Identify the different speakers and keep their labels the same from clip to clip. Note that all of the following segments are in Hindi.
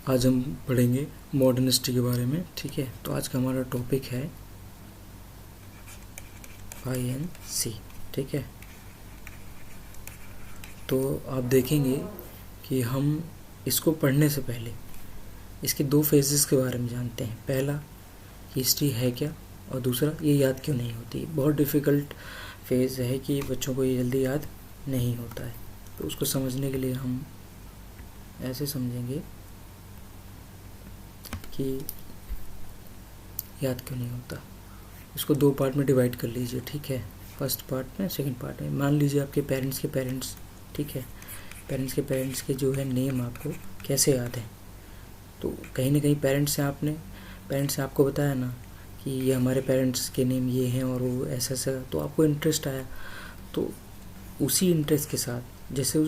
Speaker 1: आज हम पढ़ेंगे मॉडर्न हिस्ट्री के बारे में। ठीक है, तो आज का हमारा टॉपिक है INC। ठीक है, तो आप देखेंगे कि हम इसको पढ़ने से पहले इसके दो फेजेस के बारे में जानते हैं। पहला, हिस्ट्री है क्या, और दूसरा, ये याद क्यों नहीं होती। बहुत डिफ़िकल्ट फेज़ है कि बच्चों को ये जल्दी याद नहीं होता है। तो उसको समझने के लिए हम ऐसे समझेंगे कि याद क्यों नहीं होता। इसको दो पार्ट में डिवाइड कर लीजिए। ठीक है, फर्स्ट पार्ट में, सेकंड पार्ट में। मान लीजिए आपके पेरेंट्स के पेरेंट्स, ठीक है, पेरेंट्स के जो है नेम आपको कैसे याद है। तो कहीं ना कहीं पेरेंट्स से आपको बताया ना कि ये हमारे पेरेंट्स के नेम ये हैं और वो ऐसा ऐसा, तो आपको इंटरेस्ट आया। तो उसी इंटरेस्ट के साथ जैसे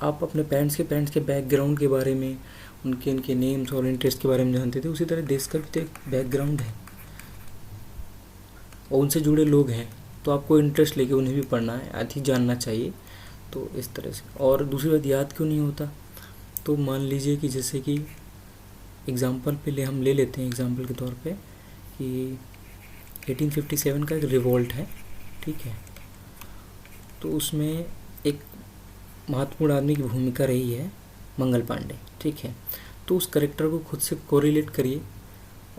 Speaker 1: आप अपने पेरेंट्स के बैकग्राउंड के बारे में, उनके नेम्स और इंटरेस्ट के बारे में जानते थे, उसी तरह देश का भी तो एक बैकग्राउंड है और उनसे जुड़े लोग हैं। तो आपको इंटरेस्ट लेके उन्हें भी पढ़ना है, आदि जानना चाहिए। तो इस तरह से। और दूसरी बात, याद क्यों नहीं होता। तो मान लीजिए कि जैसे कि एग्ज़ाम्पल पे हम ले लेते हैं, एग्ज़ाम्पल के तौर पे कि 1857 का एक रिवोल्ट है। ठीक है, तो उसमें एक महत्वपूर्ण आदमी की भूमिका रही है मंगल पांडे। ठीक है, तो उस करेक्टर को खुद से कोरिलेट करिए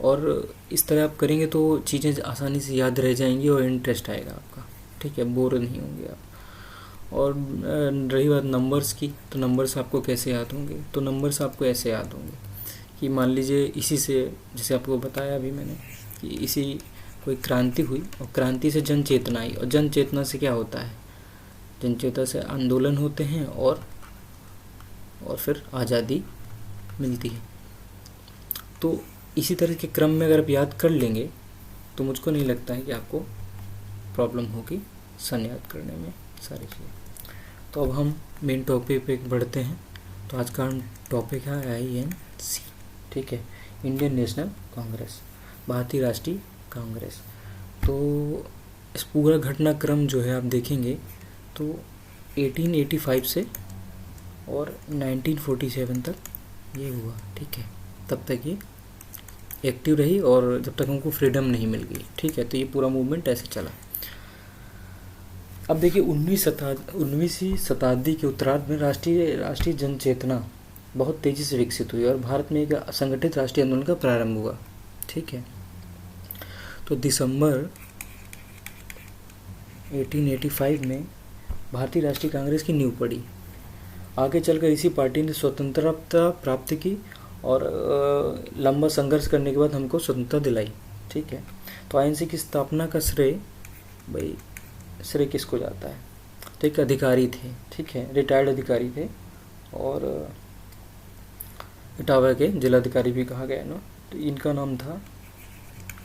Speaker 1: और इस तरह आप करेंगे तो चीज़ें आसानी से याद रह जाएंगी और इंटरेस्ट आएगा आपका। ठीक है, बोर नहीं होंगे आप। और रही बात नंबर्स की, तो नंबर्स आपको कैसे याद होंगे। तो नंबर्स आपको ऐसे याद होंगे कि मान लीजिए इसी से, जैसे आपको बताया अभी मैंने कि इसी कोई क्रांति हुई और क्रांति से जन चेतना आई, और जन चेतना से क्या होता है, जन चेतना से आंदोलन होते हैं और फिर आज़ादी मिलती है। तो इसी तरह के क्रम में अगर आप याद कर लेंगे तो मुझको नहीं लगता है कि आपको प्रॉब्लम होगी सन याद करने में सारी चीज़ें। तो अब हम मेन टॉपिक पे बढ़ते हैं। तो आज का टॉपिक है INC। ठीक है, इंडियन नेशनल कांग्रेस, भारतीय राष्ट्रीय कांग्रेस। तो इस पूरा घटनाक्रम जो है आप देखेंगे तो 1885 से और 1947 तक ये हुआ। ठीक है, तब तक ये एक्टिव रही और जब तक हमको फ्रीडम नहीं मिल गई। ठीक है, तो ये पूरा मूवमेंट ऐसे चला। अब देखिए 19वीं शताब्दी के उत्तरार्ध में राष्ट्रीय जन चेतना बहुत तेज़ी से विकसित हुई और भारत में एक संगठित राष्ट्रीय आंदोलन का प्रारंभ हुआ। ठीक है, तो दिसंबर 1885 में भारतीय राष्ट्रीय कांग्रेस की नींव पड़ी। आगे चलकर इसी पार्टी ने स्वतंत्रता प्राप्त की और लंबा संघर्ष करने के बाद हमको स्वतंत्रता दिलाई। ठीक है, तो INC की स्थापना का श्रेय किसको जाता है। तो एक अधिकारी थे, ठीक है, रिटायर्ड अधिकारी थे और इटावा के जिलाधिकारी भी कहा गया ना। तो इनका नाम था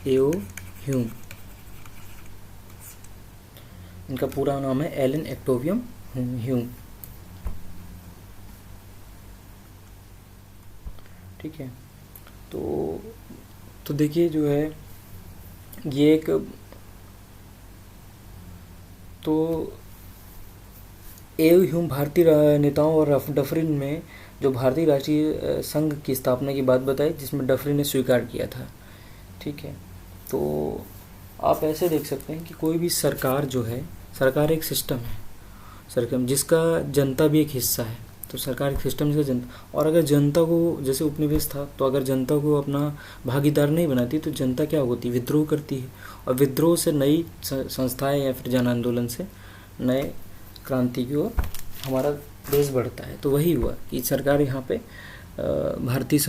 Speaker 1: A.O. ह्यूम। इनका पूरा नाम है एलन एक्टोवियम ह्यूम। ठीक है, तो देखिए जो है ये एक, तो A.O. ह्यूम भारतीय नेताओं और डफरिन में जो भारतीय राष्ट्रीय संघ की स्थापना की बात बताई, जिसमें डफरिन ने स्वीकार किया था। ठीक है, तो आप ऐसे देख सकते हैं कि कोई भी सरकार जो है, सरकार एक सिस्टम है, सरकार जिसका जनता भी एक हिस्सा है। तो सरकार एक सिस्टम जिसका जनता, और अगर जनता को, जैसे उपनिवेश था, तो अगर जनता को अपना भागीदार नहीं बनाती तो जनता क्या होती, विद्रोह करती है। और विद्रोह से नई संस्थाएं या फिर जन आंदोलन से नए क्रांति की ओर हमारा देश बढ़ता है। तो वही हुआ कि सरकार यहाँ पे भारतीय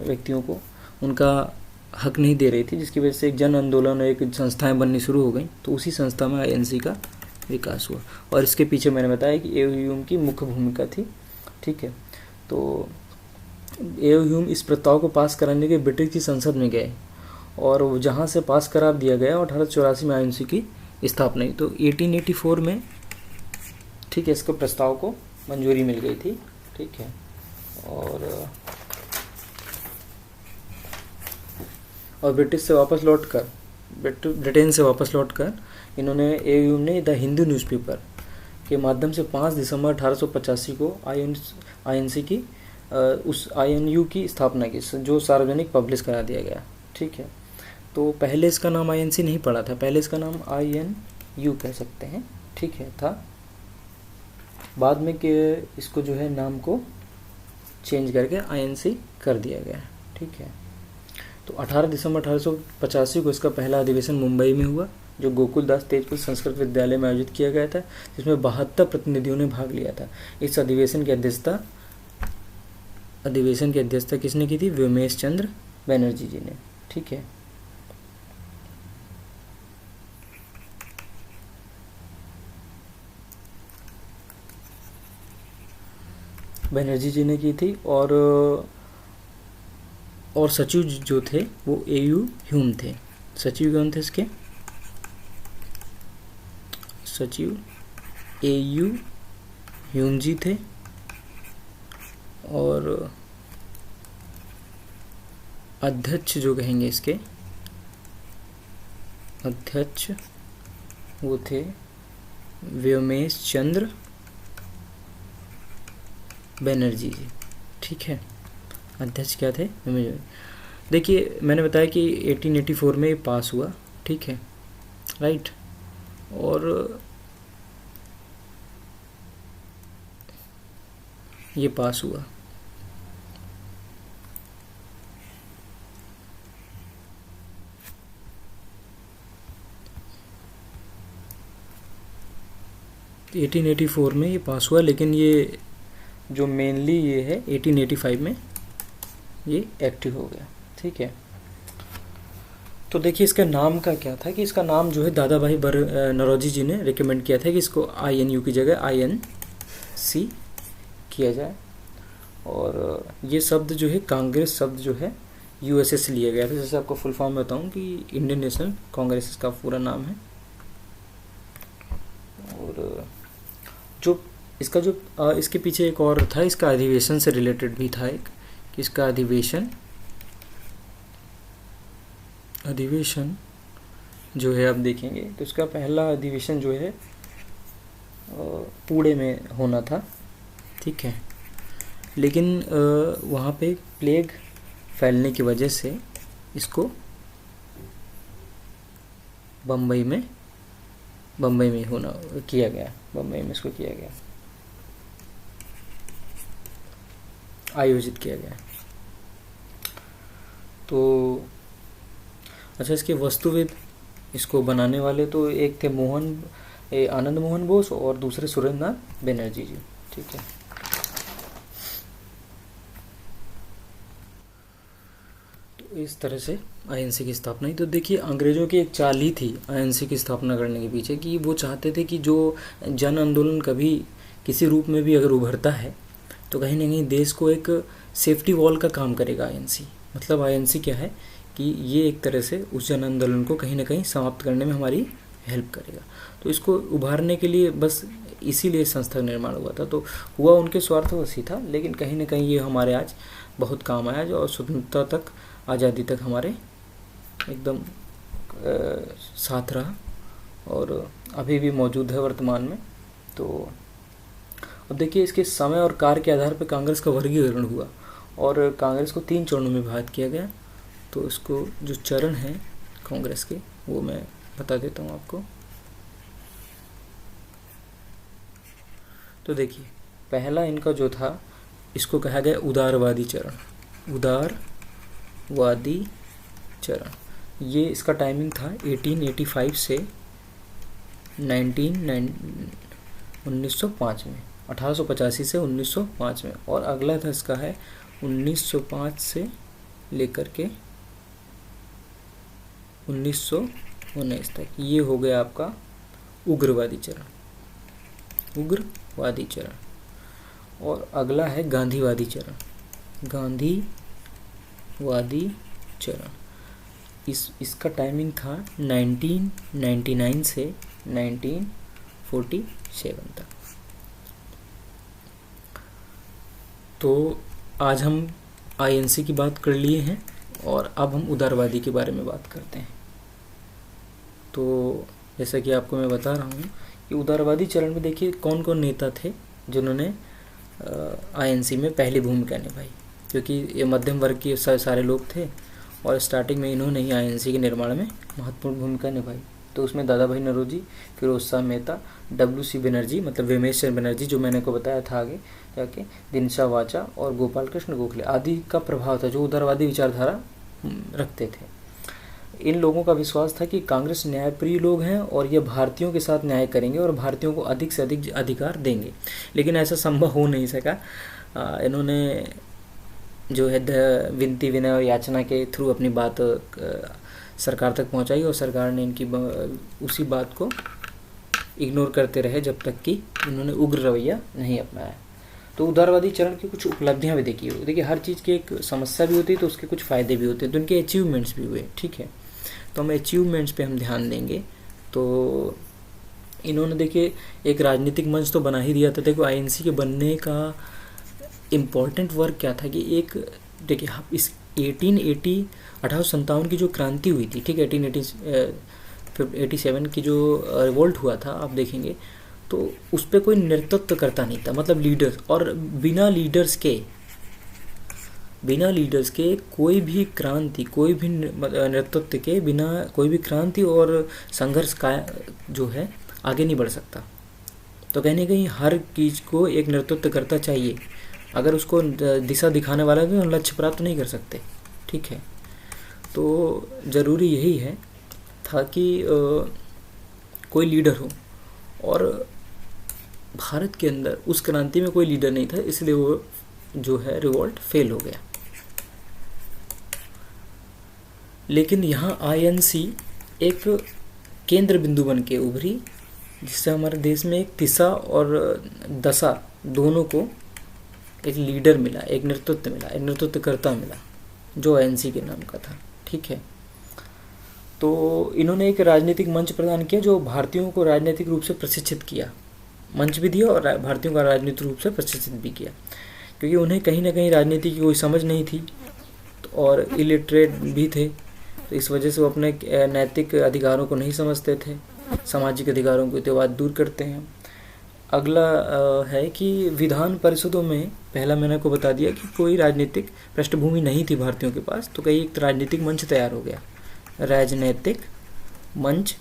Speaker 1: व्यक्तियों को उनका हक नहीं दे रही थी, जिसकी वजह से एक जन आंदोलन, एक संस्थाएं बननी शुरू हो गई। तो उसी संस्था में INC का विकास हुआ और इसके पीछे मैंने बताया कि A.O. ह्यूम की मुख्य भूमिका थी। ठीक है, तो A.O. ह्यूम इस प्रस्ताव को पास कराने के ब्रिटिश की संसद में गए और जहाँ से पास करा दिया गया और 1884 में INC की स्थापना हुई। तो 1884 में, ठीक है, इसको प्रस्ताव को मंजूरी मिल गई थी। ठीक है, और ब्रिटेन से वापस लौटकर इन्होंने A.O. ह्यूम ने द हिंदू न्यूज़पेपर के माध्यम से 5 दिसंबर 1885 को INC की उस INU की स्थापना की, जो सार्वजनिक पब्लिश करा दिया गया। ठीक है, तो पहले इसका नाम INC नहीं पड़ा था, पहले इसका नाम INU कह सकते हैं। ठीक है, था। बाद में कि इसको जो है नाम को चेंज करके INC कर दिया गया। ठीक है, तो 18 दिसंबर 1885 को इसका पहला अधिवेशन मुंबई में हुआ, जो गोकुलदास तेजपुर संस्कृत विद्यालय में आयोजित किया गया था, जिसमें 72 प्रतिनिधियों ने भाग लिया था। इस अधिवेशन की अध्यक्षता किसने की थी? व्योमेश चंद्र बनर्जी जी ने। ठीक है, बनर्जी जी ने की थी। और सचिव जो थे वो AU ह्यूम थे। सचिव कौन थे इसके? सचिव AU ह्यूम जी थे। और अध्यक्ष जो कहेंगे इसके अध्यक्ष वो थे व्योमेश चंद्र बनर्जी जी। ठीक है, अध्यक्ष क्या थे? देखिए, मैंने बताया कि 1884 में ये पास हुआ। ठीक है, राइट। और ये पास हुआ। तो 1884 में ये पास हुआ, लेकिन ये जो मेनली ये है 1885 में ये एक्टिव हो गया। ठीक है, तो देखिए इसका नाम का क्या था कि इसका नाम जो है दादा भाई नौरोजी जी ने रिकमेंड किया था कि इसको INU की जगह INC किया जाए। और ये शब्द जो है, कांग्रेस शब्द जो है USA से लिया गया था। जैसे आपको फुल फॉर्म बताऊं कि इंडियन नेशनल कांग्रेस इसका पूरा नाम है। और जो इसका जो इसके पीछे एक और था, इसका अधिवेशन से रिलेटेड भी था एक, कि इसका अधिवेशन जो है आप देखेंगे तो इसका पहला अधिवेशन जो है पुणे में होना था। ठीक है, लेकिन वहाँ पे प्लेग फैलने की वजह से इसको बम्बई में किया गया। बम्बई में इसको किया गया, आयोजित किया गया। तो अच्छा, इसके वस्तुविद, इसको बनाने वाले तो एक थे आनंद मोहन बोस और दूसरे सुरेंद्रनाथ बनर्जी जी। ठीक है, तो इस तरह से INC की स्थापना हुई। तो देखिए, अंग्रेजों की एक चाल ही थी INC की स्थापना करने के पीछे, कि वो चाहते थे कि जो जन आंदोलन कभी किसी रूप में भी अगर उभरता है तो कहीं ना कहीं देश को एक सेफ्टी वॉल का काम करेगा INC। मतलब INC क्या है कि ये एक तरह से उस जन आंदोलन को कहीं ना कहीं समाप्त करने में हमारी हेल्प करेगा। तो इसको उभारने के लिए बस इसीलिए संस्था का निर्माण हुआ था। तो हुआ उनके स्वार्थवश ही था, लेकिन कहीं ना कहीं ये हमारे आज बहुत काम आया, जो स्वतंत्रता तक, आज़ादी तक हमारे एकदम साथ रहा और अभी भी मौजूद है वर्तमान में। तो अब देखिए, इसके समय और कार्य के आधार पर कांग्रेस का वर्गीकरण हुआ और कांग्रेस को 3 चरणों में विभाजित किया गया। तो इसको जो चरण हैं कांग्रेस के, वो मैं बता देता हूँ आपको। तो देखिए, पहला इनका जो था, इसको कहा गया उदारवादी चरण। उदारवादी चरण, ये इसका टाइमिंग था 1885 से 1905 में, 1885 से 1905 में। और अगला था इसका है 1905 से लेकर के 1919 तक। ये हो गया आपका उग्रवादी चरण। और अगला है गांधीवादी चरण। इसका टाइमिंग था 1999 से 1947 तक। तो आज हम INC की बात कर लिए हैं और अब हम उदारवादी के बारे में बात करते हैं। तो जैसा कि आपको मैं बता रहा हूँ कि उदारवादी चरण में देखिए कौन कौन नेता थे जिन्होंने आईएनसी में पहली भूमिका निभाई, क्योंकि ये मध्यम वर्ग के सारे लोग थे और स्टार्टिंग में इन्होंने ही आईएनसी के निर्माण में महत्वपूर्ण भूमिका निभाई। तो उसमें दादा भाई नौरोजी, फिरोज शाह मेहता, डब्ल्यू.सी. बनर्जी मतलब वेमेश चंद्र बनर्जी जो मैंने को बताया था आगे जाके, दिनशा वाचा और गोपाल कृष्ण गोखले आदि का प्रभाव था, जो उदारवादी विचारधारा रखते थे। इन लोगों का विश्वास था कि कांग्रेस न्यायप्रिय लोग हैं और ये भारतीयों के साथ न्याय करेंगे और भारतीयों को अधिक से अधिक अधिकार देंगे, लेकिन ऐसा संभव हो नहीं सका। इन्होंने जो है विनती विनय और याचना के थ्रू अपनी बात सरकार तक पहुंचाई और सरकार ने इनकी उसी बात को इग्नोर करते रहे जब तक कि इन्होंने उग्र रवैया नहीं अपनाया। तो उदारवादी चरण की कुछ उपलब्धियां भी देखिए हर चीज़ की एक समस्या भी होती है तो उसके कुछ फ़ायदे भी होते हैं, तो इनके अचीवमेंट्स भी हुए। ठीक है, तो हम अचीवमेंट्स पे हम ध्यान देंगे। तो इन्होंने देखिए एक राजनीतिक मंच तो बना ही दिया था। देखो आईएनसी के बनने का इम्पॉर्टेंट वर्क क्या था कि एक देखिए इस 1857 की जो क्रांति हुई थी, ठीक है, 1887 की जो रिवोल्ट हुआ था, आप देखेंगे तो उस पर कोई नेतृत्व करता नहीं था, मतलब लीडर्स, और बिना लीडर्स के कोई भी क्रांति, कोई भी नेतृत्व के बिना कोई भी क्रांति और संघर्ष का जो है आगे नहीं बढ़ सकता। तो कहीं कहीं हर चीज़ को एक नेतृत्व करता चाहिए, अगर उसको दिशा दिखाने वाला भी हम लक्ष्य प्राप्त नहीं कर सकते। ठीक है, तो ज़रूरी यही है था कि कोई लीडर हो, और भारत के अंदर उस क्रांति में कोई लीडर नहीं था, इसलिए वो जो है रिवोल्ट फेल हो गया। लेकिन यहाँ आईएनसी एक केंद्र बिंदु बन के उभरी, जिससे हमारे देश में एक दिशा और दशा दोनों को एक लीडर मिला, एक नेतृत्व मिला, एक नेतृत्वकर्ता मिला, जो आईएनसी के नाम का था। ठीक है, तो इन्होंने एक राजनीतिक मंच प्रदान किया जो भारतीयों को राजनीतिक रूप से प्रशिक्षित किया, मंच भी दिया और भारतीयों का राजनीतिक रूप से प्रशिक्षित भी किया, क्योंकि उन्हें कहीं ना कहीं राजनीति की कोई समझ नहीं थी और इलिटरेट भी थे, तो इस वजह से वो अपने नैतिक अधिकारों को नहीं समझते थे, सामाजिक अधिकारों को तो बात दूर करते हैं। अगला है कि विधान परिषदों में, पहला मैंने आपको बता दिया कि कोई राजनीतिक पृष्ठभूमि नहीं थी भारतीयों के पास, तो कहीं एक राजनीतिक मंच तैयार हो गया, राजनीतिक मंच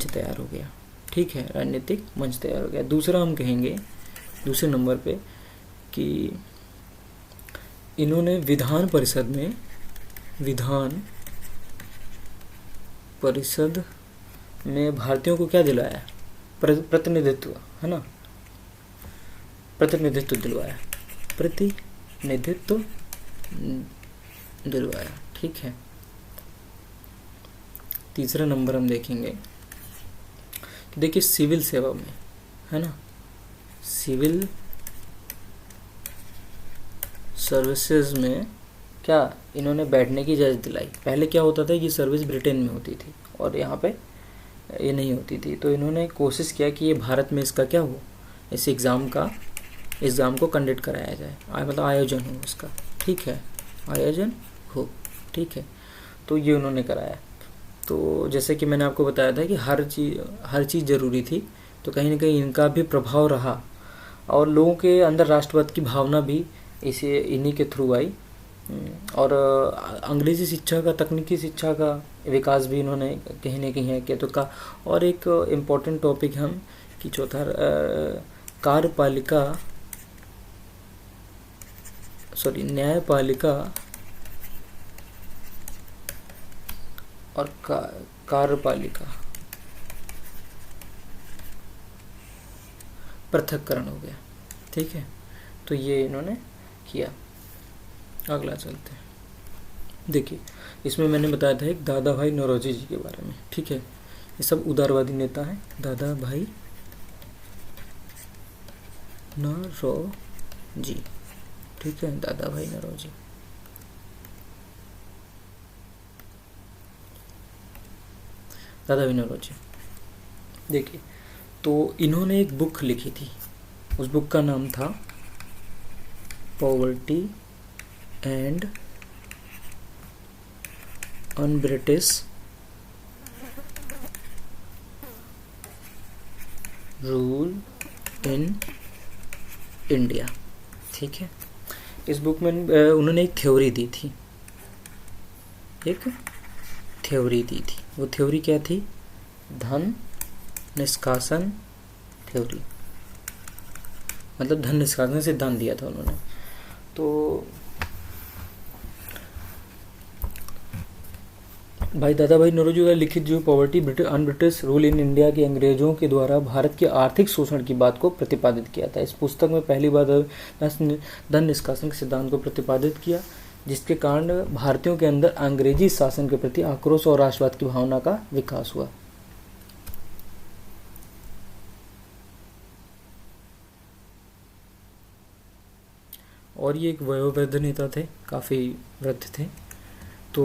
Speaker 1: तैयार हो गया। ठीक है, राजनीतिक मंच तैयार हो गया। दूसरा हम कहेंगे दूसरे नंबर पे कि इन्होंने विधान परिषद में भारतीयों को क्या दिलाया, प्रतिनिधित्व, है ना, प्रतिनिधित्व दिलवाया। ठीक है, तीसरा नंबर हम देखेंगे, देखिए सिविल सेवा में, है ना, सिविल सर्विसेज में क्या इन्होंने बैठने की इजाज़त दिलाई। पहले क्या होता था, ये सर्विस ब्रिटेन में होती थी और यहाँ पे ये नहीं होती थी, तो इन्होंने कोशिश किया कि ये भारत में इसका क्या हो, इस एग्ज़ाम को कंडक्ट कराया जाए, मतलब आयोजन हो उसका। ठीक है, आयोजन हो। ठीक है, तो ये उन्होंने कराया। तो जैसे कि मैंने आपको बताया था कि हर चीज़ ज़रूरी थी, तो कहीं ना कहीं इनका भी प्रभाव रहा और लोगों के अंदर राष्ट्रवाद की भावना भी इन्हीं के थ्रू आई, और अंग्रेज़ी शिक्षा का, तकनीकी शिक्षा का विकास भी इन्होंने कहीं ना कहीं किया। तो का और एक इम्पोर्टेंट टॉपिक हम कि चौथा न्यायपालिका और कार्यपालिका पृथक्करण हो गया। ठीक है, तो ये इन्होंने किया। अगला चलते हैं, देखिए इसमें मैंने बताया था एक दादा भाई नौरोजी जी के बारे में। ठीक है, ये सब उदारवादी नेता हैं, दादा भाई नौरोजी। ठीक है, दादा भाई नौरोजी। देखिए, तो इन्होंने एक बुक लिखी थी, उस बुक का नाम था poverty and un British rule in India. ठीक है, इस बुक में उन्होंने एक थ्योरी दी थी, वो थ्योरी क्या थी? धन निष्कासन थ्योरी, मतलब धन निष्कासन सिद्धांत दिया था उन्होंने। तो भाई दादा भाई नौरोजी द्वारा लिखित जो poverty British rule in India के अंग्रेजों के द्वारा भारत के आर्थिक शोषण की बात को प्रतिपादित किया था। इस पुस्तक में पहली बार धन निष्कासन के सिद्धांत को प्रतिपादित किया, जिसके कारण भारतीयों के अंदर अंग्रेजी शासन के प्रति आक्रोश और राष्ट्रवाद की भावना का विकास हुआ। और ये एक वयोवृद्ध नेता थे, काफ़ी वृद्ध थे। तो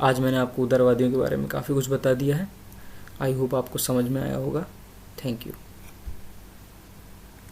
Speaker 1: आज मैंने आपको उदारवादियों के बारे में काफ़ी कुछ बता दिया है। आई होप आपको समझ में आया होगा। Thank you.